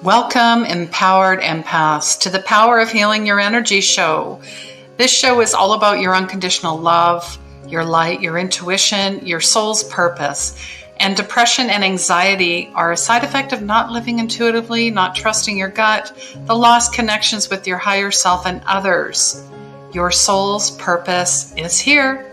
Welcome, empowered empaths, to the Power of Healing Your Energy show. This show is all about your unconditional love, your light, your intuition, your soul's purpose. And depression and anxiety are a side effect of not living intuitively, not trusting your gut, the lost connections with your higher self and others. Your soul's purpose is here.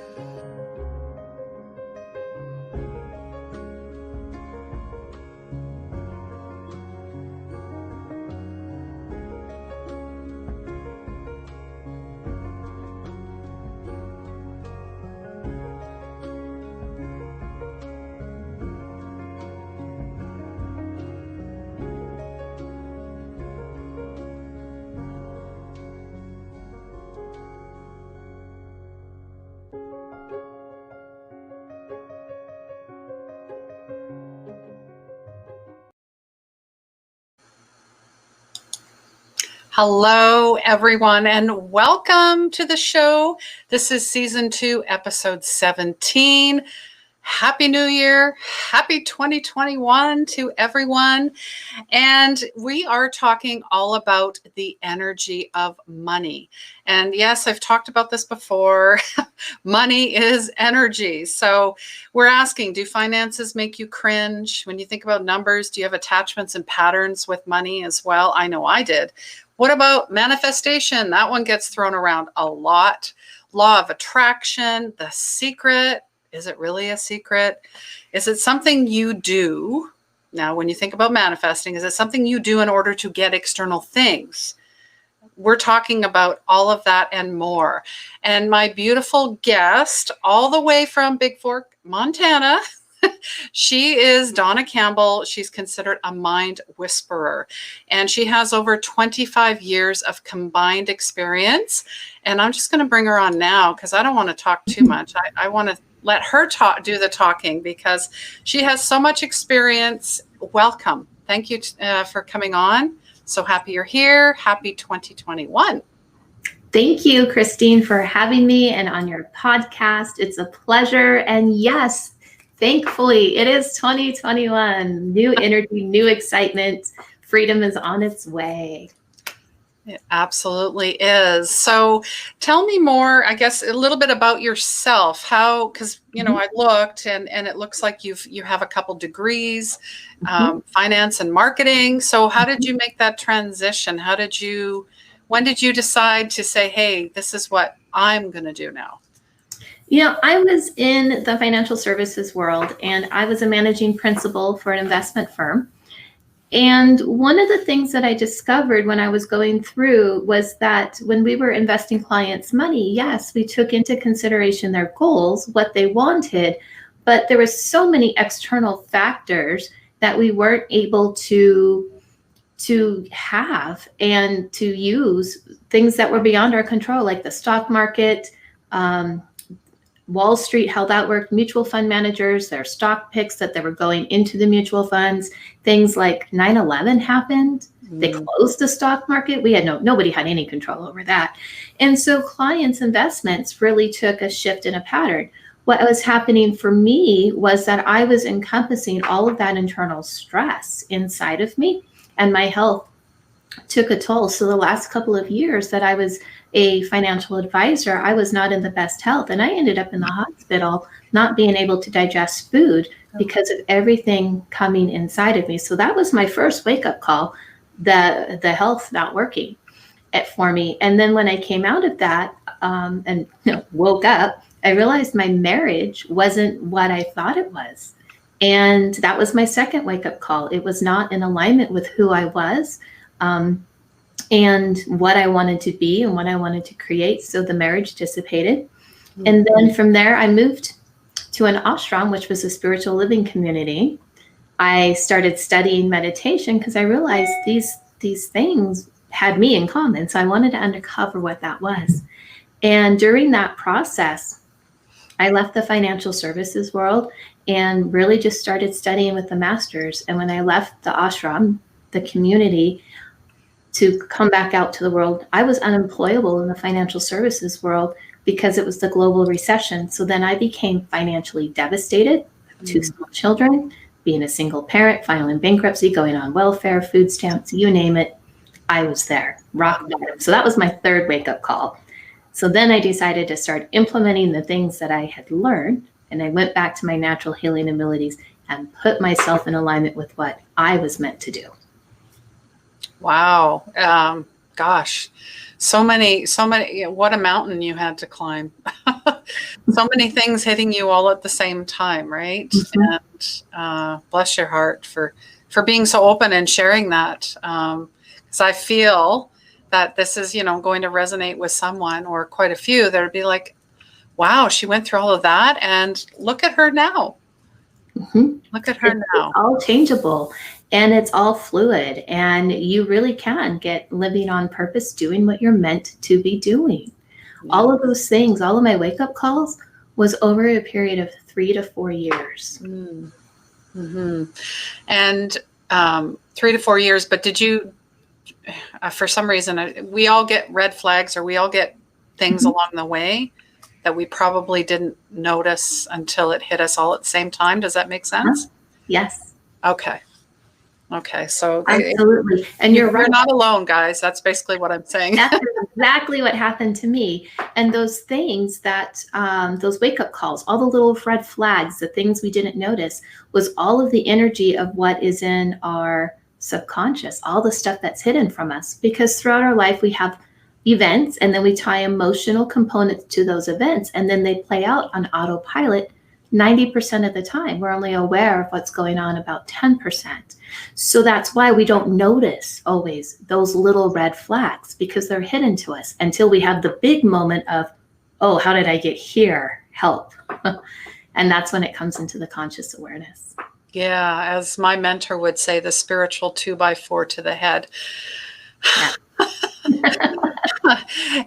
Hello, everyone, and welcome to the show. This is Season 2, Episode 17. Happy New Year. Happy 2021 to everyone. And we are talking all about the energy of money. And yes, I've talked about this before. Money is energy. So we're asking, do finances make you cringe? When you think about numbers, do you have attachments and patterns with money as well? I know I did. What about manifestation? That one gets thrown around a lot. Law of attraction, The Secret. Is it really a secret? Is it something you do? Now, when you think about manifesting, is it something you do in order to get external things? We're talking about all of that and more. And my beautiful guest, all the way from Big Fork, Montana, she is Dawna Campbell. She's considered a mind whisperer, and she has over 25 years of combined experience. And I'm just going to bring her on now because I don't want to talk too much. I want to let her do the talking because she has so much experience. Welcome. Thank you for coming on. So happy you're here. Happy 2021. Thank you, Christine, for having me and on your podcast. It's a pleasure. And yes, thankfully, it is 2021. New energy, new excitement. Freedom is on its way. It absolutely is. So tell me more, I guess, a little bit about yourself. How, because, I looked and it looks like you have a couple degrees, finance and marketing. So how did you make that transition? When did you decide to say, hey, this is what I'm going to do now? I was in the financial services world and I was a managing principal for an investment firm. And one of the things that I discovered when I was going through was that when we were investing clients' money, yes, we took into consideration their goals, what they wanted, but there were so many external factors that we weren't able to have and to use, things that were beyond our control, like the stock market, Wall Street, how that worked, mutual fund managers, their stock picks that they were going into the mutual funds, things like 9/11 happened. They closed the stock market. We had nobody had any control over that. And so clients' investments really took a shift in a pattern. What was happening for me was that I was encompassing all of that internal stress inside of me, and my health took a toll. So the last couple of years that I was a financial advisor, I was not in the best health. And I ended up in the hospital, not being able to digest food because of everything coming inside of me. So that was my first wake-up call, the health not working for me. And then when I came out of that and woke up, I realized my marriage wasn't what I thought it was. And that was my second wake-up call. It was not in alignment with who I was. And what I wanted to be and what I wanted to create. So the marriage dissipated. And then from there, I moved to an ashram, which was a spiritual living community. I started studying meditation because I realized these things had me in common. So I wanted to uncover what that was. And during that process, I left the financial services world and really just started studying with the masters. And when I left the ashram, the community, to come back out to the world, I was unemployable in the financial services world because it was the global recession. So then I became financially devastated, 2 small children, being a single parent, filing bankruptcy, going on welfare, food stamps, you name it, I was there, rock bottom. So that was my third wake-up call. So then I decided to start implementing the things that I had learned, and I went back to my natural healing abilities and put myself in alignment with what I was meant to do. Wow. Gosh, so many, what a mountain you had to climb. So many things hitting you all at the same time, right? Mm-hmm. And bless your heart for being so open and sharing that. Because I feel that this is, going to resonate with someone or quite a few that would be like, wow, she went through all of that and look at her now. Mm-hmm. Look at her now. It's all changeable and it's all fluid, and you really can get living on purpose, doing what you're meant to be doing. Yeah. All of those things, all of my wake-up calls was over a period of 3 to 4 years. Mm-hmm. And 3 to 4 years, but did you, for some reason, we all get red flags or we all get things mm-hmm. along the way that we probably didn't notice until it hit us all at the same time. Does that make sense? Yes. Okay. So absolutely. And you're right. You're not alone, guys. That's basically what I'm saying. That's exactly what happened to me. And those things that, those wake-up calls, all the little red flags, the things we didn't notice, was all of the energy of what is in our subconscious, all the stuff that's hidden from us. Because throughout our life, we have events, and then we tie emotional components to those events, and then they play out on autopilot 90% of the time. We're only aware of what's going on about 10%. So that's why we don't notice always those little red flags, because they're hidden to us until we have the big moment of, oh, how did I get here? Help. And that's when it comes into the conscious awareness. Yeah, as my mentor would say, the spiritual 2x4 to the head. Yeah.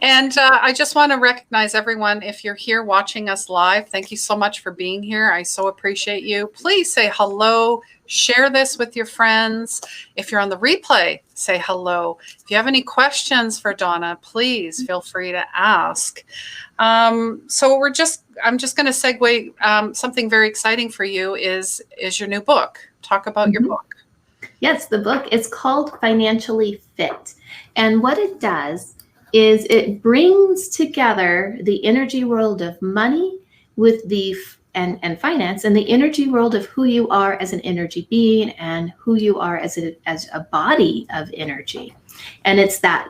And I just want to recognize everyone. If you're here watching us live, thank you so much for being here. I so appreciate you. Please say hello. Share this with your friends. If you're on the replay, say hello. If you have any questions for Dawna, please feel free to ask. So I'm just going to segue. Something very exciting for you is your new book. Talk about your book. Yes, the book is called Financially Fit. And what it does is it brings together the energy world of money with and finance, and the energy world of who you are as an energy being and who you are as a body of energy. And it's that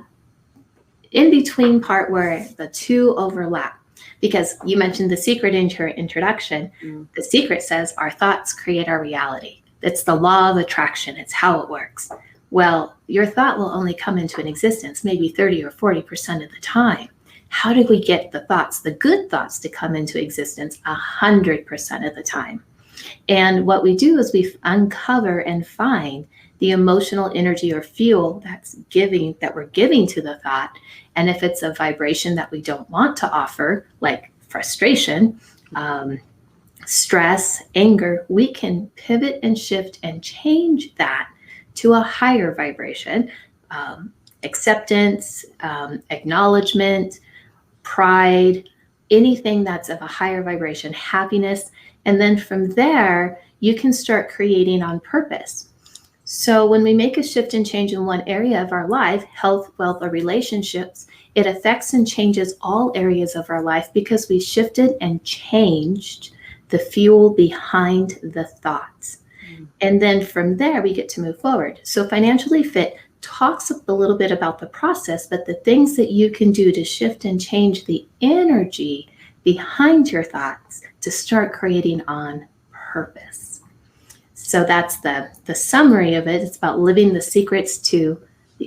in between part where the two overlap. Because you mentioned the secret in your introduction. The secret says our thoughts create our reality. It's the law of attraction. It's how it works. Well, your thought will only come into an existence maybe 30 or 40% of the time. How do we get the thoughts, the good thoughts, to come into existence 100% of the time? And what we do is we uncover and find the emotional energy or fuel that we're giving to the thought. And if it's a vibration that we don't want to offer, like frustration, stress, anger, we can pivot and shift and change that to a higher vibration, acceptance, acknowledgement, pride, anything that's of a higher vibration, happiness. And then from there, you can start creating on purpose. So when we make a shift and change in one area of our life, health, wealth, or relationships, it affects and changes all areas of our life because we shifted and changed the fuel behind the thoughts. And then from there, we get to move forward. So Financially Fit talks a little bit about the process, but the things that you can do to shift and change the energy behind your thoughts to start creating on purpose. So that's the summary of it. It's about living the secrets to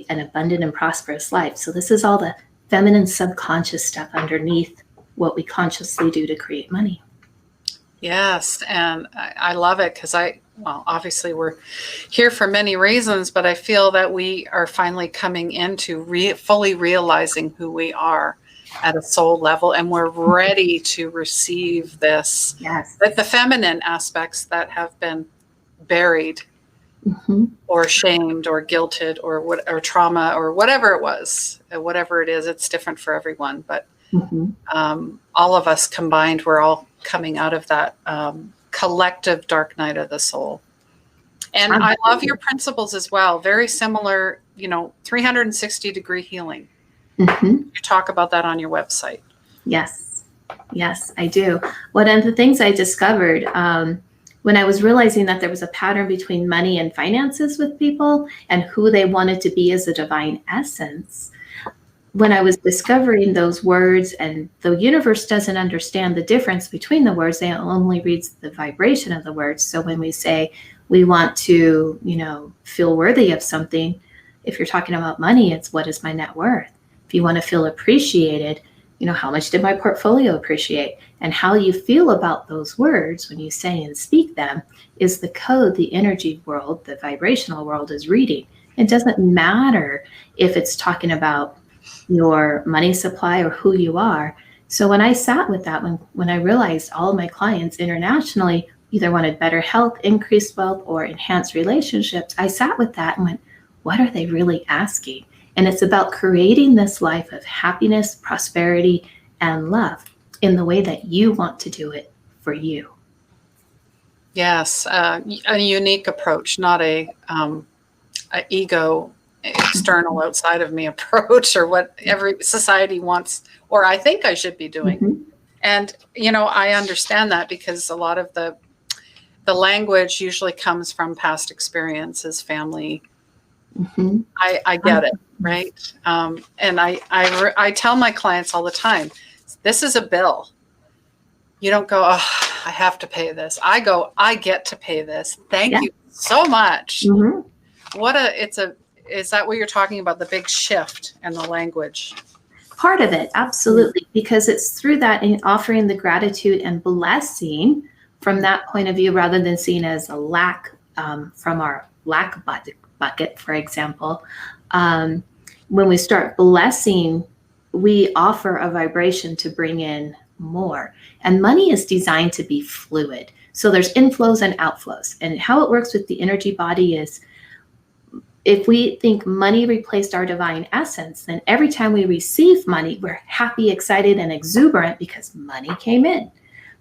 an abundant and prosperous life. So this is all the feminine subconscious stuff underneath what we consciously do to create money. Yes, and I love it because obviously we're here for many reasons, but I feel that we are finally coming into fully realizing who we are at a soul level, and we're ready to receive this. Yes, the feminine aspects that have been buried, or shamed, or guilted, or trauma, or whatever it was, whatever it is. It's different for everyone, but all of us combined, we're all coming out of that collective dark night of the soul. And I love your principles as well. Very similar, 360-degree healing. Mm-hmm. You talk about that on your website. Yes, I do. One of the things I discovered when I was realizing that there was a pattern between money and finances with people and who they wanted to be as a divine essence, when I was discovering those words, and the universe doesn't understand the difference between the words, they only reads the vibration of the words. So when we say we want to, feel worthy of something, if you're talking about money, it's what is my net worth? If you want to feel appreciated, how much did my portfolio appreciate? And how you feel about those words when you say and speak them is the code the energy world, the vibrational world is reading. It doesn't matter if it's talking about your money supply or who you are. So when I sat with that, when I realized all of my clients internationally either wanted better health, increased wealth, or enhanced relationships, I sat with that and went, what are they really asking? And it's about creating this life of happiness, prosperity, and love in the way that you want to do it for you. Yes, a unique approach, not a ego, external, outside of me approach, or what every society wants, or I think I should be doing. Mm-hmm. And, I understand that because a lot of the language usually comes from past experiences, family. Mm-hmm. I get it, right? And I tell my clients all the time, this is a bill. You don't go, oh, I have to pay this. I go, I get to pay this. Thank you so much. Mm-hmm. Is that what you're talking about? The big shift in the language? Part of it, absolutely, because it's through that in offering the gratitude and blessing from that point of view, rather than seen as a lack from our lack bucket, for example. When we start blessing, we offer a vibration to bring in more. And money is designed to be fluid. So there's inflows and outflows. And how it works with the energy body is, if we think money replaced our divine essence, then every time we receive money, we're happy, excited, and exuberant because money came in.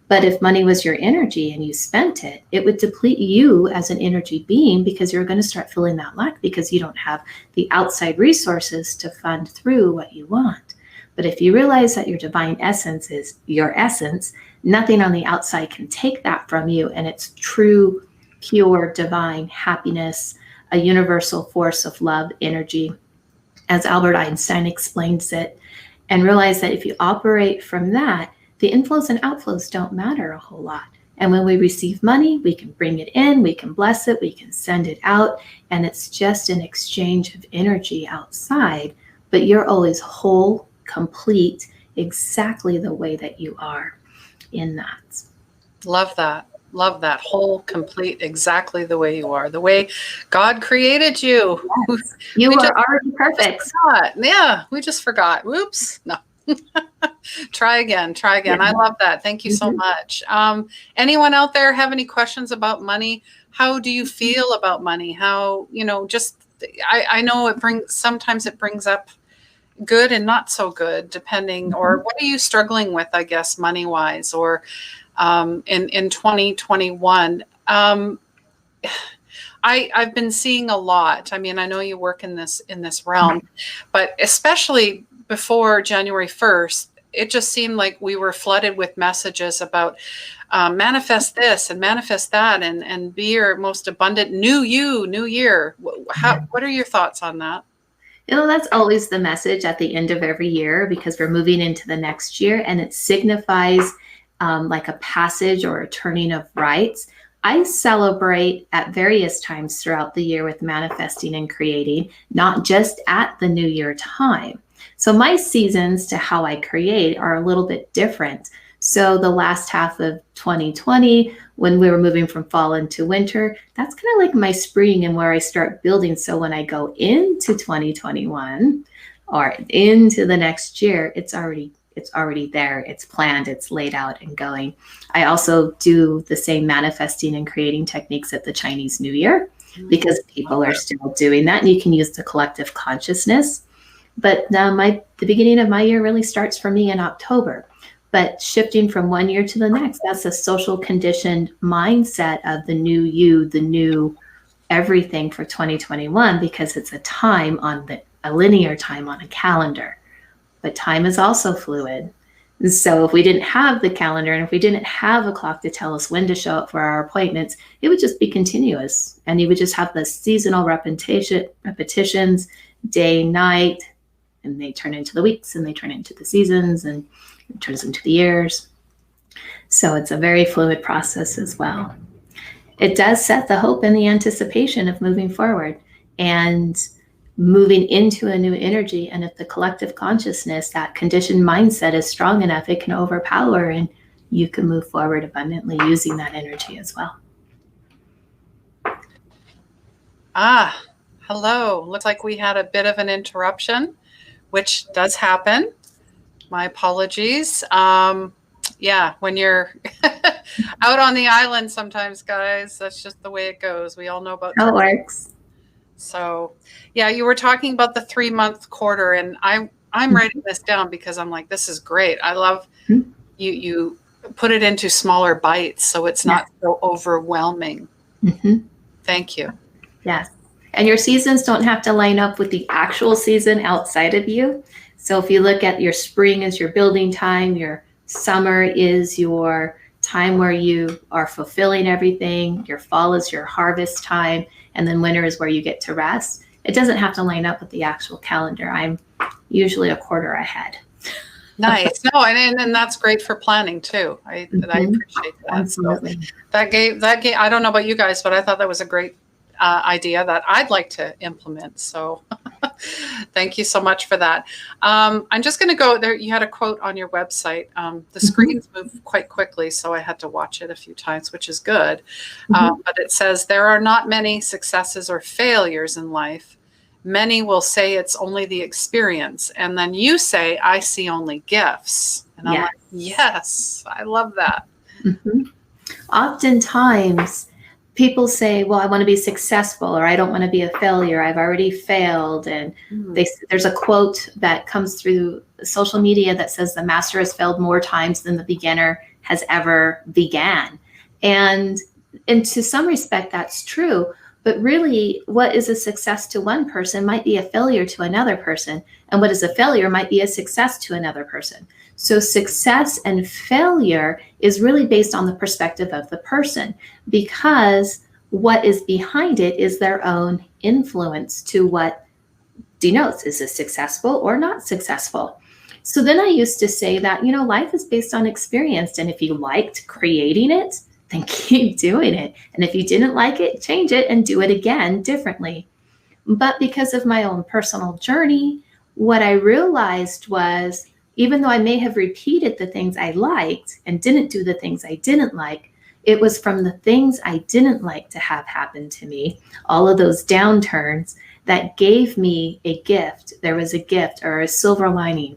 But if money was your energy and you spent it, it would deplete you as an energy being, because you're going to start feeling that lack because you don't have the outside resources to fund through what you want. But if you realize that your divine essence is your essence, nothing on the outside can take that from you. And it's true, pure, divine happiness, a universal force of love, energy, as Albert Einstein explains it, and realize that if you operate from that, the inflows and outflows don't matter a whole lot. And when we receive money, we can bring it in, we can bless it, we can send it out, and it's just an exchange of energy outside, but you're always whole, complete, exactly the way that you are in that. Love that. Love that. Whole, complete, exactly the way you are, the way God created you. Yes. You are already perfect. We just forgot. Whoops. No. Try again. Yeah. I love that. Thank you so much. Anyone out there have any questions about money? How do you feel about money? How, I know sometimes it brings up good and not so good, depending, or what are you struggling with, I guess, money wise, or in 2021. I've been seeing a lot. I mean, I know you work in this realm, but especially before January 1st, it just seemed like we were flooded with messages about manifest this and manifest that, and be your most abundant new year. What are your thoughts on that? That's always the message at the end of every year, because we're moving into the next year, and it signifies like a passage or a turning of rights. I celebrate at various times throughout the year with manifesting and creating, not just at the New Year time. So my seasons to how I create are a little bit different. So the last half of 2020, when we were moving from fall into winter, that's kind of like my spring and where I start building. So when I go into 2021 or into the next year, it's already there. It's planned, it's laid out and going. I also do the same manifesting and creating techniques at the Chinese New Year, because people are still doing that, and you can use the collective consciousness. But the beginning of my year really starts for me in October. But shifting from one year to the next, that's a social conditioned mindset of the new you, the new everything for 2021 because it's a linear time on a calendar. But time is also fluid. And so if we didn't have the calendar and if we didn't have a clock to tell us when to show up for our appointments, it would just be continuous. And you would just have the seasonal repetitions, day, night, and they turn into the weeks and they turn into the seasons and it turns into the years. So it's a very fluid process as well. It does set the hope and the anticipation of moving forward and moving into a new energy. And if the collective consciousness, that conditioned mindset is strong enough, it can overpower and you can move forward abundantly using that energy as well. Hello. Looks like we had a bit of an interruption, which does happen. My apologies. Yeah, when you're out on the island sometimes, guys, that's just the way it goes. We all know about how it works. So, yeah, you were talking about the 3-month quarter, and I'm writing this down because I'm like, this is great. I love you put it into smaller bites so it's not so overwhelming. Thank you. Yes. And your seasons don't have to line up with the actual season outside of you. So if you look at your spring as your building time, your summer is your time where you are fulfilling everything, your fall is your harvest time, and then winter is where you get to rest. It doesn't have to line up with the actual calendar. I'm usually a quarter ahead. Nice. No, and that's great for planning too. I appreciate that. Absolutely. So that gave, I don't know about you guys, but I thought that was a great idea that I'd like to implement. So thank you so much for that. I'm just going to go there. You had a quote on your website. The screens move quite quickly, so I had to watch it a few times, which is good. But it says, there are not many successes or failures in life. Many will say it's only the experience. And then you say, I see only gifts. And I'm like, yes, I love that. Oftentimes, people say, well, I want to be successful, or I don't want to be a failure. I've already failed. And there's a quote that comes through social media that says the master has failed more times than the beginner has ever began. And to some respect, that's true. But really, what is a success to one person might be a failure to another person. And what is a failure might be a success to another person. So success and failure is really based on the perspective of the person, because what is behind it is their own influence to what denotes, is it successful or not successful? So then I used to say that, life is based on experience. And if you liked creating it, then keep doing it. And if you didn't like it, change it and do it again differently. But because of my own personal journey, what I realized was, even though I may have repeated the things I liked and didn't do the things I didn't like, it was from the things I didn't like to have happen to me, all of those downturns, that gave me a gift. There was a gift or a silver lining.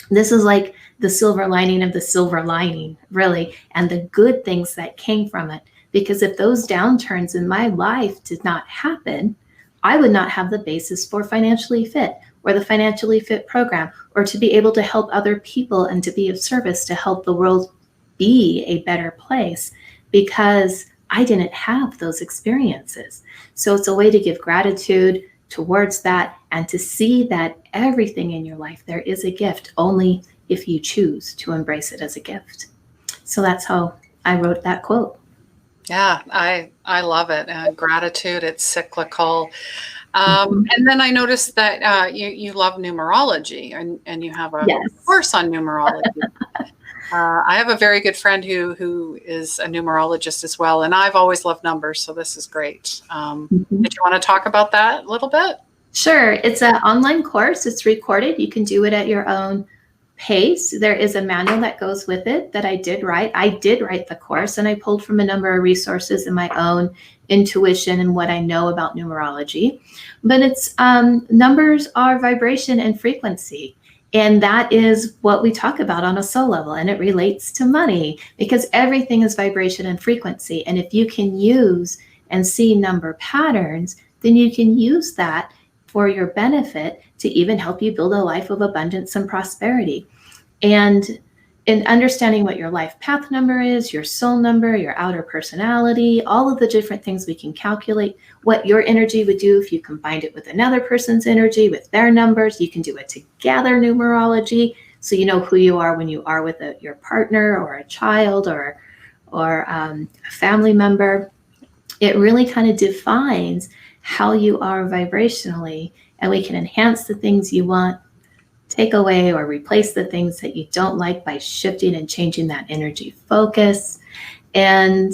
This is like the silver lining of the silver lining, really, and the good things that came from it. Because if those downturns in my life did not happen, I would not have the basis for Financially Fit or the Financially Fit program, or to be able to help other people and to be of service to help the world be a better place, because I didn't have those experiences. So it's a way to give gratitude towards that and to see that everything in your life, there is a gift, only if you choose to embrace it as a gift. So that's how I wrote that quote. Yeah, I love it. Gratitude, it's cyclical. And then I noticed that you love numerology, and you have a course on numerology. I have a very good friend who is a numerologist as well, and I've always loved numbers, so this is great. Did you want to talk about that a little bit? Sure. It's an online course. It's recorded. You can do it at your own pace. There is a manual that goes with it that I did write. I did write the course, and I pulled from a number of resources in my own intuition and what I know about numerology. But it's numbers are vibration and frequency. And that is what we talk about on a soul level. And it relates to money, because everything is vibration and frequency. And if you can use and see number patterns, then you can use that for your benefit to even help you build a life of abundance and prosperity. And in understanding what your life path number is, your soul number, your outer personality, all of the different things we can calculate, what your energy would do if you combined it with another person's energy, with their numbers. You can do it together numerology, so you know who you are when you are with your partner or a child or a family member. It really kind of defines how you are vibrationally, and we can enhance the things you want, take away or replace the things that you don't like by shifting and changing that energy focus, and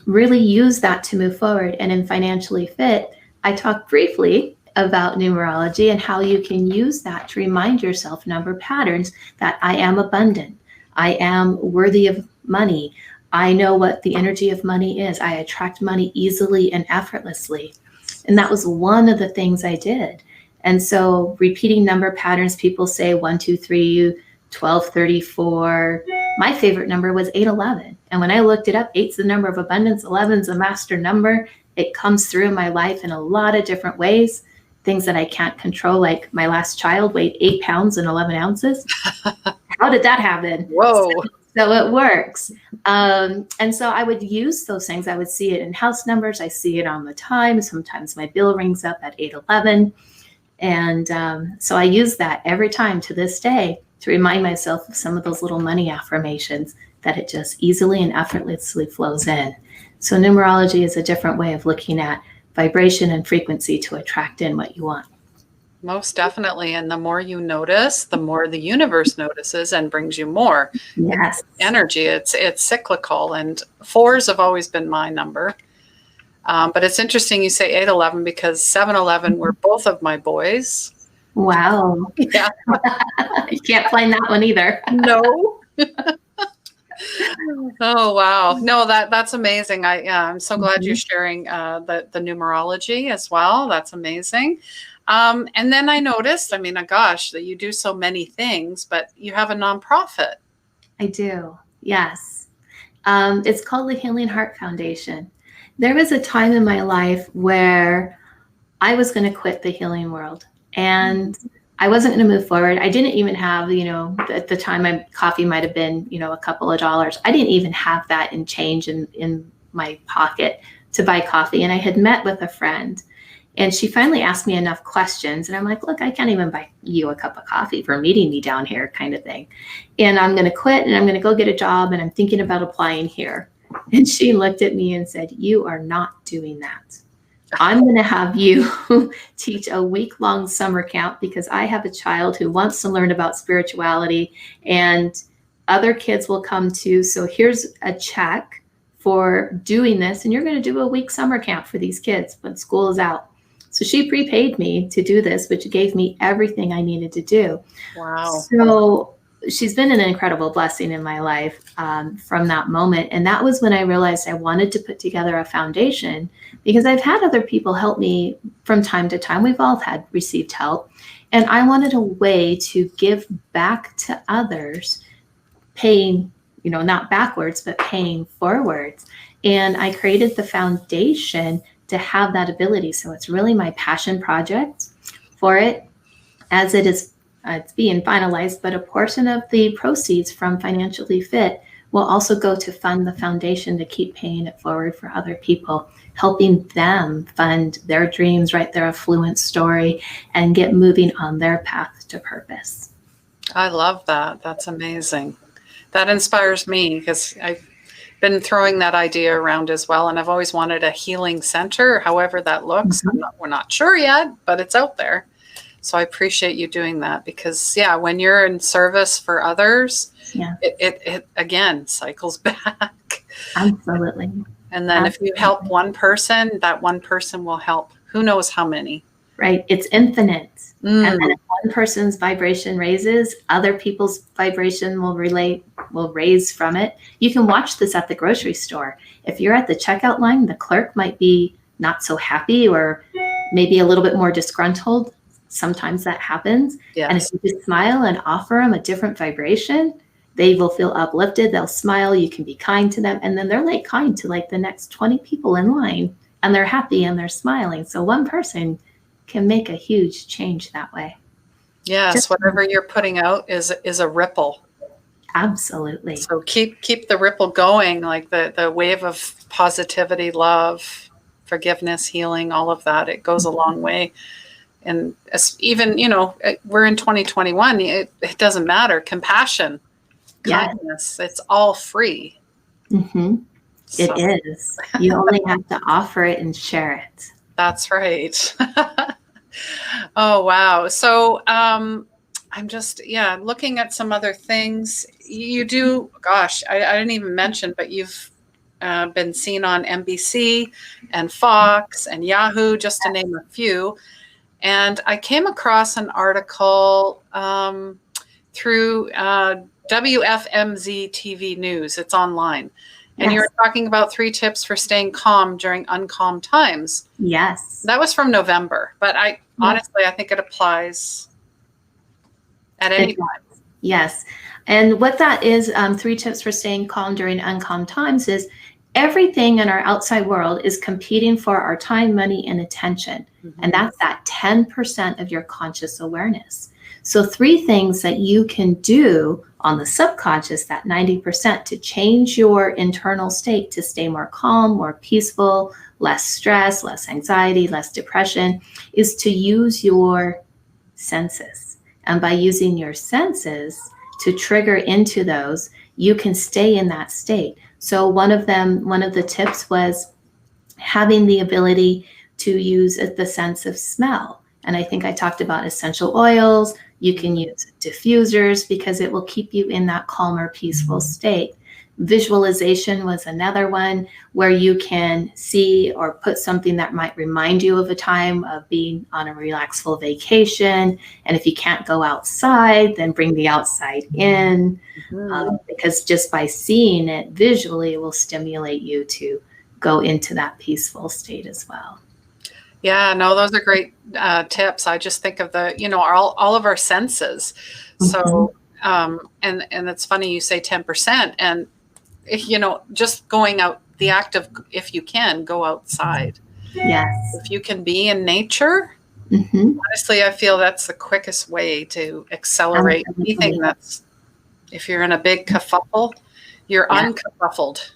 really use that to move forward. And in Financially Fit, I talked briefly about numerology and how you can use that to remind yourself number patterns that I am abundant, I am worthy of money, I know what the energy of money is, I attract money easily and effortlessly. And that was one of the things I did. And so repeating number patterns, people say 1, 2, 3, 12, 34. My favorite number was 811. And when I looked it up, 8's the number of abundance, 11's a master number. It comes through in my life in a lot of different ways. Things that I can't control, like my last child weighed 8 pounds and 11 ounces. How did that happen? Whoa. So it works. And so I would use those things. I would see it in house numbers. I see it on the time. Sometimes my bill rings up at 811. And so I use that every time to this day to remind myself of some of those little money affirmations, that it just easily and effortlessly flows in. So numerology is a different way of looking at vibration and frequency to attract in what you want. Most definitely. And the more you notice, the more the universe notices and brings you more. Yes. Energy. It's cyclical. And 4s have always been my number. But it's interesting you say 811 because 711 were both of my boys. Wow. Yeah. You can't find that one either. No. Oh, wow. No, that's amazing. I'm so glad you're sharing the numerology as well. That's amazing. And then I noticed, gosh, that you do so many things, but you have a nonprofit. I do. Yes. It's called the Healing Heart Foundation. There was a time in my life where I was going to quit the healing world, and I wasn't going to move forward. I didn't even have, at the time my coffee might have been, a couple of dollars. I didn't even have that in change in my pocket to buy coffee. And I had met with a friend, and she finally asked me enough questions. And I'm like, look, I can't even buy you a cup of coffee for meeting me down here, kind of thing. And I'm going to quit, and I'm going to go get a job, and I'm thinking about applying here. And she looked at me and said, you are not doing that. I'm going to have you teach a week-long summer camp, because I have a child who wants to learn about spirituality, and other kids will come too. So here's a check for doing this. And you're going to do a week summer camp for these kids when school is out. So she prepaid me to do this, which gave me everything I needed to do. Wow. So she's been an incredible blessing in my life from that moment. And that was when I realized I wanted to put together a foundation, because I've had other people help me from time to time. We've all received help. And I wanted a way to give back to others, paying, not backwards, but paying forwards. And I created the foundation to have that ability. So it's really my passion project for it, as it is. It's being finalized, but a portion of the proceeds from Financially Fit will also go to fund the foundation to keep paying it forward for other people, helping them fund their dreams, write their affluent story, and get moving on their path to purpose. I love that. That's amazing. That inspires me, because I've been throwing that idea around as well. And I've always wanted a healing center, however that looks. Mm-hmm. We're not sure yet, but it's out there. So I appreciate you doing that, because when you're in service for others, it again cycles back. Absolutely. And then if you help one person, that one person will help who knows how many. Right. It's infinite. And then if one person's vibration raises, other people's vibration will raise from it. You can watch this at the grocery store. If you're at the checkout line, the clerk might be not so happy, or maybe a little bit more disgruntled. Sometimes that happens. Yes. And if you just smile and offer them a different vibration, they will feel uplifted. They'll smile. You can be kind to them. And then they're kind to the next 20 people in line, and they're happy and they're smiling. So one person can make a huge change that way. Yes. Whatever you're putting out is a ripple. Absolutely. So keep the ripple going, like the wave of positivity, love, forgiveness, healing, all of that. It goes a long way. And even, we're in 2021, it doesn't matter. Compassion, Yeah. kindness, it's all free. Mm-hmm. It So is. You only have to offer it and share it. that's right. Oh, wow. So I'm just, looking at some other things. You do, gosh, I didn't even mention, but you've been seen on NBC and Fox and Yahoo, just to name a few. And I came across an article through WFMZ TV News. It's online. And Yes. you're talking about 3 tips for staying calm during uncalm times. Yes. That was from November, but honestly, I think it applies at any time. Yes. And what that is, 3 tips for staying calm during uncalm times, is everything in our outside world is competing for our time, money, and attention. Mm-hmm. And that's that 10% of your conscious awareness. So 3 things that you can do on the subconscious, that 90%, to change your internal state to stay more calm, more peaceful, less stress, less anxiety, less depression, is to use your senses. And by using your senses to trigger into those, you can stay in that state. So one of the tips was having the ability to use the sense of smell. And I think I talked about essential oils. You can use diffusers because it will keep you in that calmer, peaceful state. Visualization was another one, where you can see or put something that might remind you of a time of being on a relaxful vacation. And if you can't go outside, then bring the outside in, because just by seeing it visually, it will stimulate you to go into that peaceful state as well. Yeah, no, those are great tips. I just think of all of our senses. So, and it's funny you say 10%, and just going out, the act of, if you can, go outside. Yes. If you can be in nature, honestly, I feel that's the quickest way to accelerate anything that's, if you're in a big kerfuffle, you're unkerfuffled.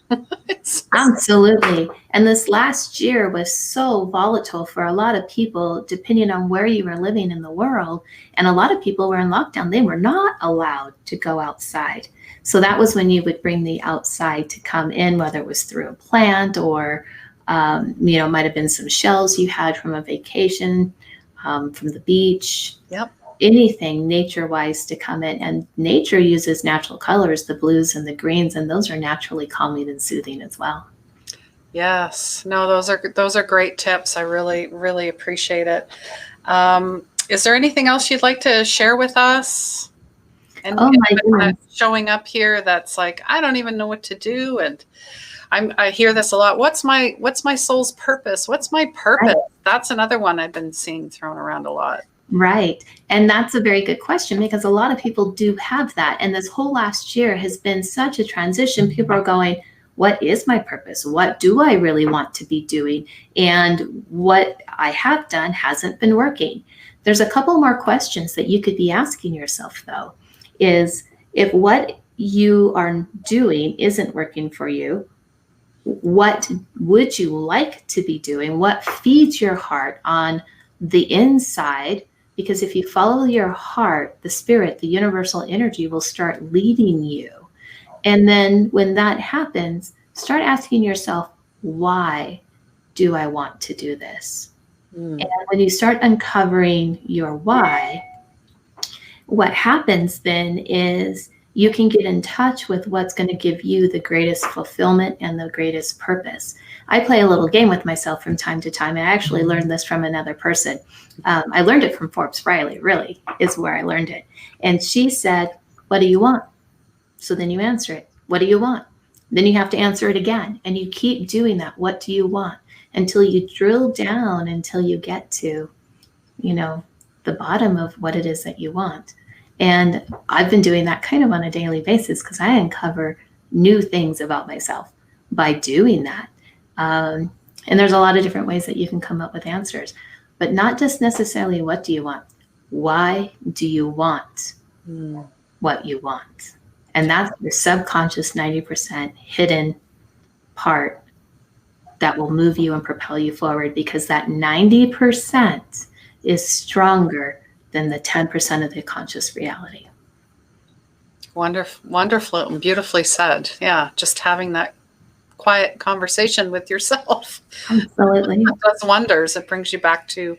Absolutely. And this last year was so volatile for a lot of people, depending on where you were living in the world. And a lot of people were in lockdown. They were not allowed to go outside. So that was when you would bring the outside to come in, whether it was through a plant or, might have been some shells you had from a vacation, from the beach. Yep. Anything nature-wise to come in. And nature uses natural colors, the blues and the greens, and those are naturally calming and soothing as well. Yes. No, those are great tips. I really, really appreciate it. Is there anything else you'd like to share with us? And my goodness. Showing up here, that's like, I don't even know what to do. And I hear this a lot. What's my soul's purpose? What's my purpose? Right. That's another one I've been seeing thrown around a lot. Right. And that's a very good question, because a lot of people do have that. And this whole last year has been such a transition. People are going, what is my purpose? What do I really want to be doing? And what I have done hasn't been working. There's a couple more questions that you could be asking yourself, though, is if what you are doing isn't working for you, what would you like to be doing? What feeds your heart on the inside? Because if you follow your heart, the spirit, the universal energy will start leading you. And then when that happens, start asking yourself, why do I want to do this? And when you start uncovering your why, what happens then is you can get in touch with what's going to give you the greatest fulfillment and the greatest purpose. I play a little game with myself from time to time. I actually learned this from another person. I learned it from Forbes Riley, really, is where I learned it. And she said, what do you want? So then you answer it. What do you want? Then you have to answer it again. And you keep doing that. What do you want? Until you drill down, until you get to, the bottom of what it is that you want. And I've been doing that kind of on a daily basis, because I uncover new things about myself by doing that. And there's a lot of different ways that you can come up with answers, but not just necessarily what do you want? Why do you want what you want? And that's the subconscious 90% hidden part that will move you and propel you forward, because that 90% is stronger than the 10% of the conscious reality. Wonderful and beautifully said. Yeah, just having that quiet conversation with yourself. Absolutely. It does wonders. It brings you back to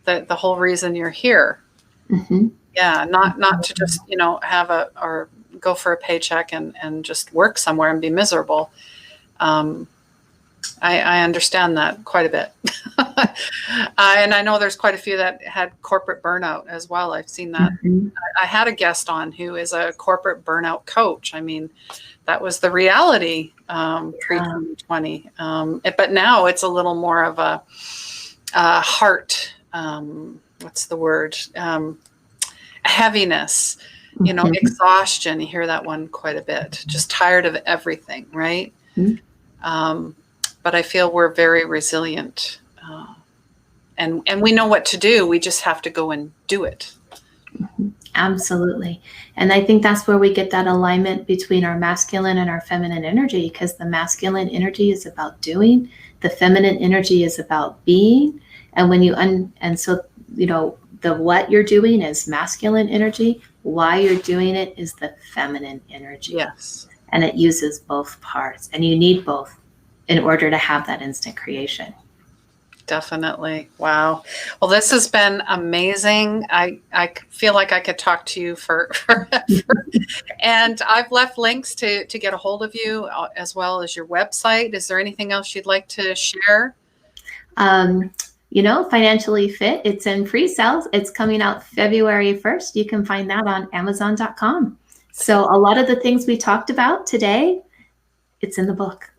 the whole reason you're here. Mm-hmm. Yeah, not to just, have or go for a paycheck and just work somewhere and be miserable. I understand that quite a bit. And I know there's quite a few that had corporate burnout as well. I've seen that. Mm-hmm. I had a guest on who is a corporate burnout coach. I mean, that was the reality pre-2020. But now it's a little more of a heart, what's the word? Heaviness, Mm-hmm. exhaustion. You hear that one quite a bit. Just tired of everything, right? Mm-hmm. But I feel we're very resilient, and we know what to do. We just have to go and do it. Absolutely. And I think that's where we get that alignment between our masculine and our feminine energy, because the masculine energy is about doing, the feminine energy is about being. And when so the what you're doing is masculine energy, why you're doing it is the feminine energy. Yes. And it uses both parts, and you need both in order to have that instant creation. Definitely. Wow. Well, this has been amazing. I feel like I could talk to you for forever. And I've left links to get a hold of you, as well as your website. Is there anything else you'd like to share? Financially Fit, it's in pre-sales. It's coming out February 1st. You can find that on Amazon.com. So a lot of the things we talked about today, it's in the book.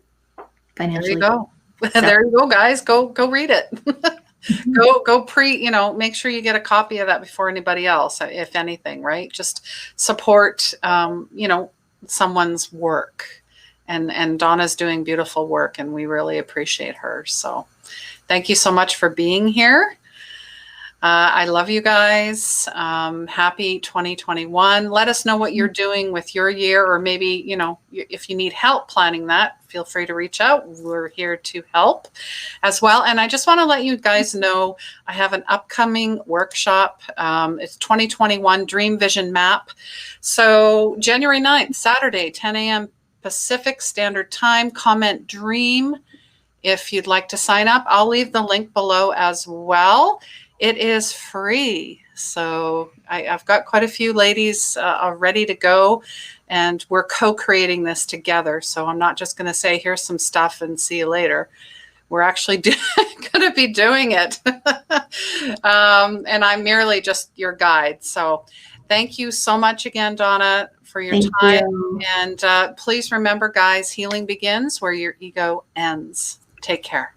Financially. There you go. So. There you go, guys. Go read it. Go make sure you get a copy of that before anybody else, if anything, right? Just support, someone's work. And Dawna's doing beautiful work, and we really appreciate her. So thank you so much for being here. I love you guys. Happy 2021. Let us know what you're doing with your year, or maybe, if you need help planning that, feel free to reach out. We're here to help as well. And I just want to let you guys know, I have an upcoming workshop. It's 2021 Dream Vision Map. So January 9th, Saturday, 10 a.m. Pacific Standard Time, comment dream if you'd like to sign up. I'll leave the link below as well. It is free. So I've got quite a few ladies ready to go, and we're co-creating this together. So I'm not just going to say, here's some stuff and see you later. We're actually going to be doing it. And I'm merely just your guide. So thank you so much again, Dawna, for your time. You. And please remember, guys, healing begins where your ego ends. Take care.